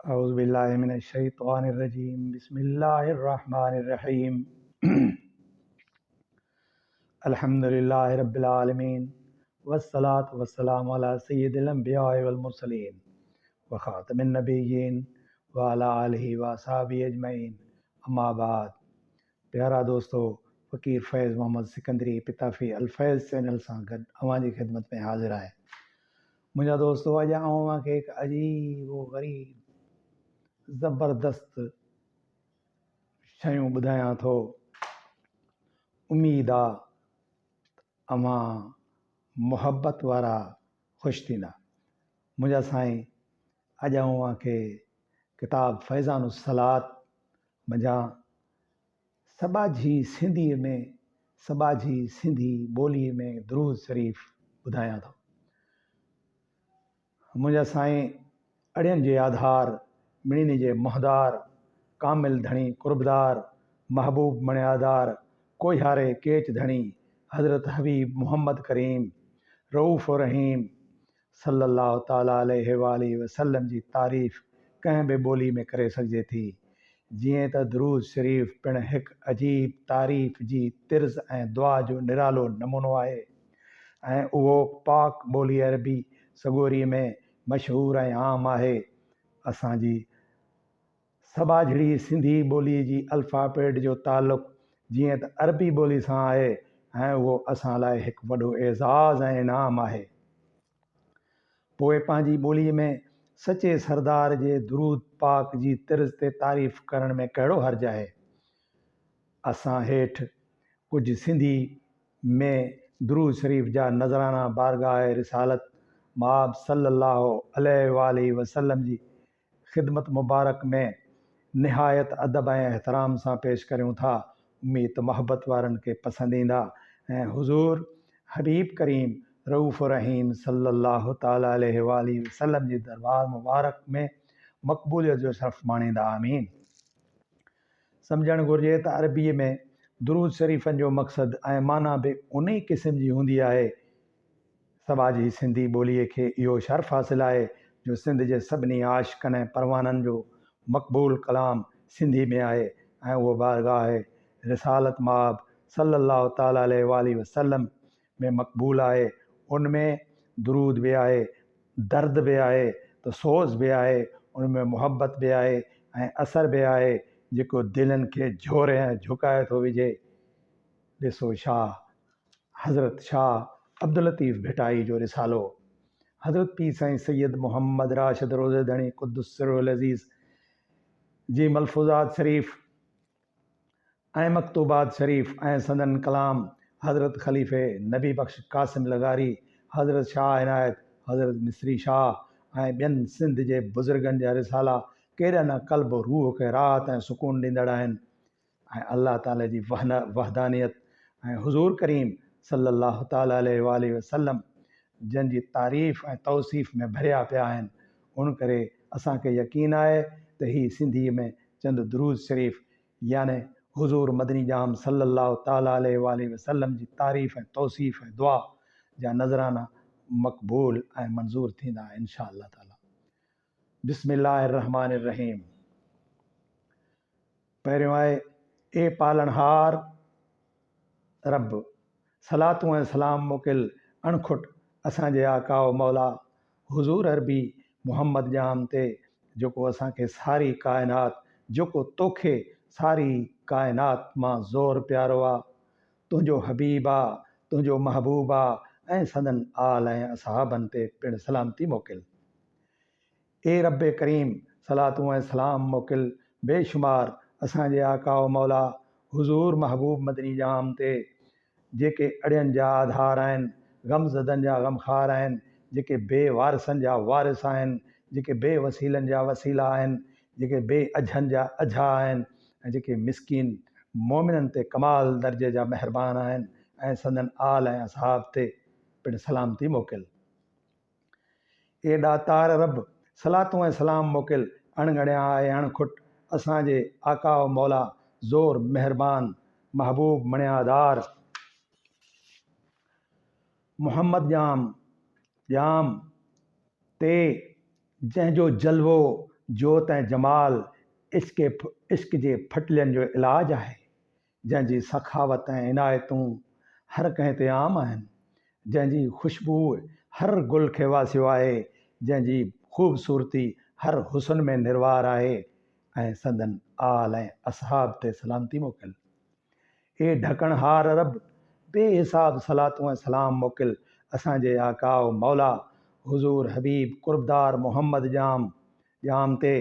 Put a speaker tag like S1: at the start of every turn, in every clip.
S1: औज़ुबिल्लाहिमिनश्शैतानिर्रजीम बिस्मिल्लाहिर्रहमानिर्रहीम अल्हम्दुलिल्लाहि रब्बिल आलमीन वस्सलातु वस्सलामु अला सय्यिदिल अंबिया'i वल मुरसलीन व खातमिन नबिय्यीन व अला आलिहि व असहाबिहि अजमईन अम्मा बाद। प्यारा दोस्तों, फ़कीर फैज़ मोहम्मद सिकंदरी पिताफ़ी अल-फैज़ चैनल सां गॾु अवां जी ख़िदमत में हाज़िर आहे। मुंहिंजा दोस्तों, अॼु अवांखे हिकु अजीब व ग़रीब ज़बरदस्त शयूं ॿुधायां थो। उम्मीद आहे अवां मुहबत वारा ख़ुशि थींदा। मुंहिंजा साईं अॼु अवांखे किताब फ़ैज़ानुस्सलात मंझां सबाझी सिंधी ॿोलीअ में दुरूद शरीफ़ ॿुधायां थो। मुंहिंजा साईं अड़ियनि जे आधार, मिणनी जे मुहदार, कामिल धणी कुर्बदार, महबूब मणियादार, कोहियारे केच धणी हज़रत हबीब मोहम्मद करीम रऊफ़ रहीम सल्लल्लाहु ताला अलैहि वालिहि वसल्लम जी तारीफ़ कंहिं बि ॿोली में करे सघिजे थी। जीअं त दुरूद शरीफ़ पिणु हिकु अजीब तारीफ़ जी तिर्ज़ ऐं दुआ जो निरालो नमूनो आहे ऐं उहो पाक ॿोली अरबी सॻोरी में मशहूरु ऐं आम आहे। असांजी सबाझड़ी सिंधी ॿोलीअ जी अल्फ़ाबेट जो तालुक़ु जीअं त अरबी ॿोली सां आहे ऐं उहो असां लाइ हिकु वॾो एज़ाज़ ऐं इनाम आहे। पोइ पंहिंजी ॿोलीअ में सचे सरदार जे दुरूद पाक जी तिर्ज़ ते तारीफ़ करण में कहिड़ो हर्ज़ु आहे। असां हेठि कुझु सिंधी में दुरूद शरीफ़ जा नज़राना बारगाह रिसालत माब सल्लल्लाहु अलैहि वसल्लम जी ख़िदमत मुबारक में निहायत अदब ऐं एहतराम सां पेश करियूं था। उम्मीद मोहब्बत वारनि खे पसंदि ईंदा ऐं हुज़ूर हबीब करीम रऊफ़ रहीम सल्लल्लाहु ताला अलैहि वसल्लम जी दरबार मुबारक में मक़बूलियत जो शर्फ़ माणींदा। आमीन। सम्झणु घुरिजे त अरबीअ में दुरूद शरीफ़नि जो मक़सदु ऐं माना बि उन ई क़िस्म जी हूंदी आहे। सबाझी सिंधी ॿोलीअ खे इहो शर्फ़ हासिलु आहे जो सिंध जे सभिनी आशिक़नि ऐं परवाननि जो मक़बूल कलाम सिंधी में आहे ऐं उहो बारगाह रिसालत माब सल्लल्लाहु ताला अलैहि वसल्लम में मक़बूल आहे। उनमें दुरूद बि आहे, दर्द बि आहे, त सोज़ बि आहे, उनमें मुहबत बि आहे ऐं असर बि आहे जेको दिलनि खे झोरे ऐं झुकाए थो विझे। ॾिसो हज़रत शाह अब्दुल लतीफ़ भिटाई जो रिसालो हज़रत पीर साईं सैयद मोहम्मद राशिद रोज़ेदणी क़ुद्दुस सिर्रुल अज़ीज़ जी मलफ़ूज़ात शरीफ़ ऐं मकतूबात शरीफ़ ऐं संदन कलाम हज़रत ख़लीफ़े नबी बख्श कासिम लगारी, हज़रत शाह इनायत, हज़रत मिस्री शाह ऐं ॿियनि सिंध जे बुज़ुर्गनि जा रिसाला केॾा न क़ल्ब रूह खे राहत ऐं सुकून ॾींदड़ आहिनि ऐं अल्लाह ताला जी वहदानियत ऐं हुज़ूर करीम सल्लल्लाहु ताला अलैहि वसल्लम जंहिंजी तारीफ़ ऐं तौसीफ़ में भरिया पिया आहिनि। उन करे असांखे यकीन आहे त ही सिंधीअ में चंद दुरूद शरीफ़ याने हुज़ूर मदनी जाम सल्लल्लाहु ताला अलैहि वसल्लम जी तारीफ़ ऐं तौसीफ़ ऐं दुआ जा नज़राना मक़बूल ऐं मंज़ूर थींदा इंशा अल्लाह ताला। बिस्मिल्लाहिर्रहमानिर्रहीम। पहिरियों आहे ए पालनहार रब, सलातूं ऐं सलाम मोकिल अणखुट असांजे आका व मौला हुज़ूर अरबी मुहम्मद जाम ते जेको असांखे सारी काइनात जेको तोखे सारी काइनात मां ज़ोर प्यारो आहे, तुंहिंजो हबीब आहे, तुंहिंजो महबूब आहे ऐं संदन आल ऐं असहाबनि ते पिणु सलामती मोकिल। ए रब करीम, सलातूं ऐं सलाम मोकिल बेशुमार असांजे आका व मौला हुज़ूर महबूब मदनी जाम ते जेके अड़ियनि जा आधार आहिनि, गमज़दनि जा गमख़ार आहिनि, जेके बेवारसनि जा वारिस आहिनि, जेके बेवसीलनि जा वसीला आहिनि, जेके बेअझनि जा अझा आहिनि ऐं जेके मिसकीन मोमिननि ते कमाल दर्जे जा महिरबान आहिनि ऐं संदन आल ऐं असहाब ते पिणु सलामती मोकिल। ए दातार रब, सलातूं ऐं सलाम मोकिल अणगणिया ऐं अणखुट असांजे आका व मौला ज़ोर महिरबान महबूब मणियादार मुहम्मद जाम ते जंहिंजो जलवो जोत ऐं जमाल इश्क जे फटलियनि जो इलाजु आहे, जंहिंजी सखावत ऐं इनायतूं हर कंहिं ते आम आहिनि, जंहिंजी ख़ुशबू हर गुल खे वासियो आहे, जंहिंजी ख़ूबसूरती हर हुस्न में निर्वार आहे, ऐं संदन आल ऐं असहाब ते सलामती मोकिल। हे ढकणहार रब, बेहिसाब सलातूं ऐं सलाम मोकिल असांजे आका व मौला हुज़ूर हबीब कुर्बदार मोहम्मद जाम ते,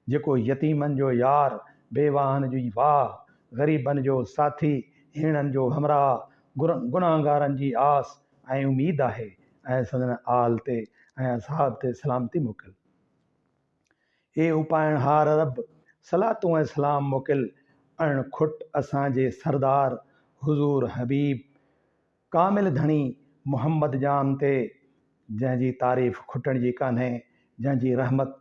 S1: जेको यतीमनि जो यार, बेवाहन जी वाह, ग़रीबनि जो साथी, हीणनि जो हमराह, गुनाहगारनि जी आस ऐं उमीद आहे, ऐं संदन आल ते ऐं असहाब ते सलामती मोकिल। हे उपाइणहार रब, सलातूं ऐं सलाम मोकिल अणखुट असांजे सरदार हुज़ूर हबीब कामिल धणी मोहम्मद जाम ते, जंहिंजी तारीफ़ खुटण जी कान्हे, जंहिंजी रहमत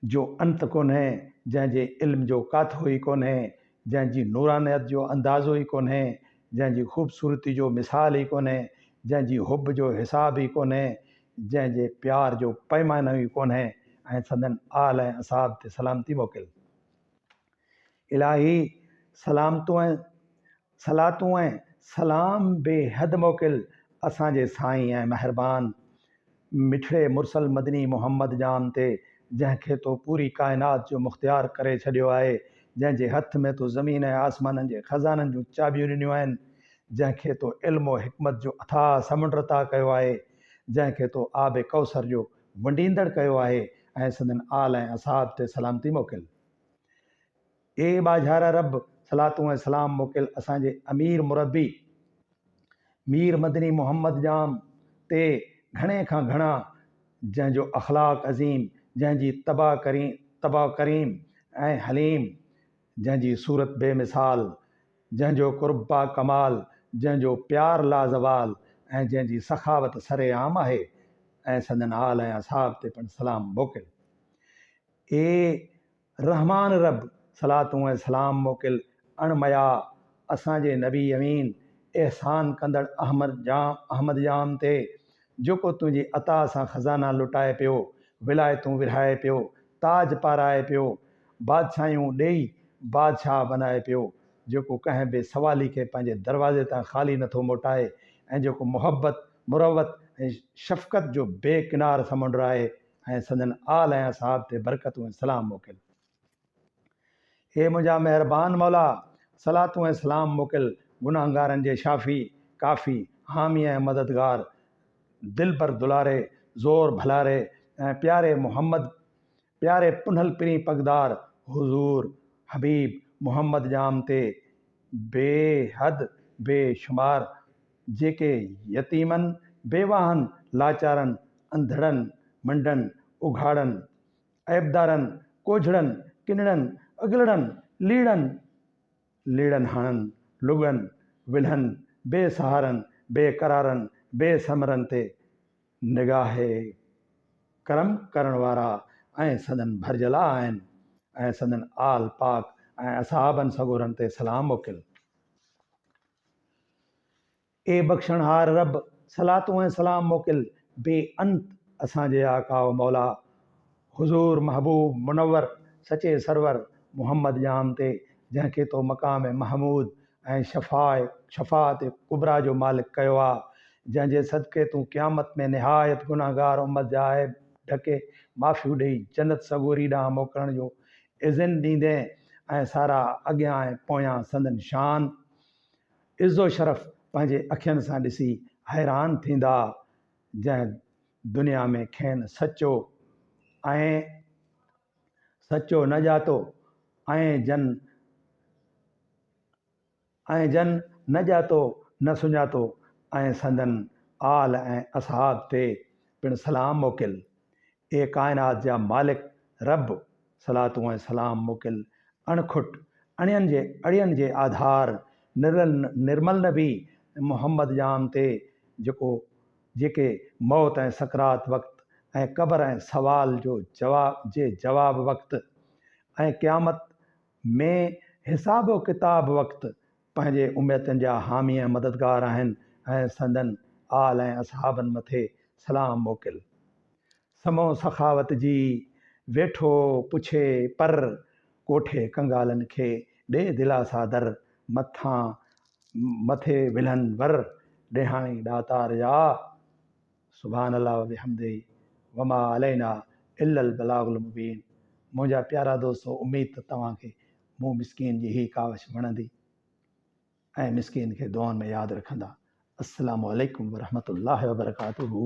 S1: जो अंत कोन्हे, जंहिंजे इल्म जो काथो ई कोन्हे, जंहिंजी नूरानियत जो अंदाज़ो ई कोन्हे, जंहिंजी ख़ूबसूरती जो मिसाल ई कोन्हे, जंहिंजी हुब जो हिसाब ई कोन्हे, जंहिंजे प्यार जो पैमानो ई कोन्हे, ऐं संदन आल ऐं असहाब ते सलामती मोकिल। इलाही सलातूं ऐं सलाम बेहद मोकिल असांजे साईं ऐं महिरबान मिठड़े मुरसल मदनी मोहम्मद जाम ते, जंहिंखे तो पूरी काइनात जो मुख़्तियार करे छॾियो आहे, जंहिंजे हथ में तो ज़मीन ऐं आसमाननि जे ख़ज़ाननि जूं चाबियूं ॾिनियूं आहिनि, जंहिंखे तो इल्म व हिकमत जो अथाह समुंड अता कयो आहे, जंहिंखे तो आब कौसर जो वंडींदड़ कयो आहे, ऐं संदन आल ऐं असहाब ते सलामती मोकिल। ए बाझारा रब, सलातूं ऐं सलाम मोकिल असांजे अमीर मुरबी मीर मदनी मोहम्मद जाम ते, घणे खां घणा, जंहिंजो अख़लाक अज़ीम, जंहिंजी तबा करीम ऐं हलीम, जंहिंजी सूरत बेमिसाल, जंहिंजो कुर्बा कमाल, जंहिंजो प्यार लाज़वाल, ऐं जंहिंजी सखावत सरेआम आहे, ऐं संदन आल ऐं असहाब ते पिणु सलाम मोकिल। ए रहमान रब, सलातूं ऐं सलाम मोकिल अणमया असांजे नबी अमीन एहसान कंदड़ अहमद जाम ते, जेको तुंहिंजी अता सां ख़ज़ाना लुटाए पियो, विलायतूं विरहाए पियो, ताज पाराए पियो, बादशाहियूं ॾेई बादशाह बनाए पियो, जेको कंहिं बि सवाली खे पंहिंजे दरवाज़े तां ख़ाली नथो मोटाए, ऐं जेको मुहबत मुरवत ऐं शफ़क़त जो बेकिनार समुंड आहे, ऐं संदन आल ऐं असहाब ते बरकतूं ऐं सलाम मोकिल। हे मुंहिंजा महिरबान मौला, सलातूं ऐं सलाम मोकिल गुनाहगारनि जे शाफ़ी, काफ़ी, हामी ऐं मददगार, दिल पर दुलारे, ज़ोर भलारे ऐं प्यारे पुनल पिरी पगदार हुज़ूर हबीब मोहम्मद जाम ते, बेहद बेशुमार, जेके यतीमनि, बेवाहनि, लाचारनि, अंधड़नि, मंडनि, उघाड़नि, ऐबदारनि, कोझड़नि, किनड़नि, अगलड़नि, लीड़नि हाणनि, लुगनि, विल्हनि, बेसहारनि, बेक़रारनि, बेसमरनि ते निगाहे करम करण वारा, ऐं संदन भरजला आहिनि, ऐं संदन आल पाक ऐं असहाबनि सगोरनि ते सलाम मोकिल। ए बख़्शणहार रब, सलातूं ऐं सलाम मोकिल बेअंत असांजे आका व मौला हुज़ूर महबूब मुनव्वर सचे सरवर मोहम्मद जाम ते, जंहिंखे तो मक़ाम महमूद ऐं शफ़ात कुबरा जो मालिक कयो आहे, जंहिंजे सदक़े तूं क़यामत में निहायत गुनाहगार उम्मत जा ऐब ढके माफ़ियूं ॾेई जन्नत सगोरी ॾांहुं मोकिलण जो इज़्न ॾींदे, ऐं सारा अॻियां ऐं पोयां संदन शान इज़्ज़ो शरफ़ पंहिंजे अखियुनि सां ॾिसी हैरान थींदा, जंहिं दुनिया में खेनि सचो नजातो ऐं जन न ॼातो न सुञातो, ऐं संदन आल ऐं असहाब ते पिणु सलाम मोकिल। ए काइनात जा मालिक रब, सलातूं ऐं सलाम मोकिल अणखुट अड़ियनि जे आधार निर्मल नबी मोहम्मद जाम ते, जेके मौत ऐं सकरात वक़्तु ऐं क़ब्र ऐं सवाल जो जवाब वक़्तु ऐं क़यामत में हिसाब व किताब वक़्तु पंहिंजे उम्मतनि जा हामी ऐं मददगार आहिनि, ऐं संदन आल ऐं असहाबनि मथे सलाम मोकिल। समो सखावत जी वेठो पुछे पर कोठे कंगालनि खे ॾे दिलासा दर मथां मथे विलहनि वर ॾेहाणी दातार जा सुभान अल्लाह व बिहम्दिही वमा अलैना इल्लल बलागुल मुबीन। मुंहिंजा प्यारा दोस्तो, उमेद त तव्हांखे मूं मिसकीन जी ही कावश वणंदी ऐं मिसकीन खे दुआउनि में यादि रखंदा। अस्सलामु अलैकुम वरहमतुल्लाहि वबरकातुहू।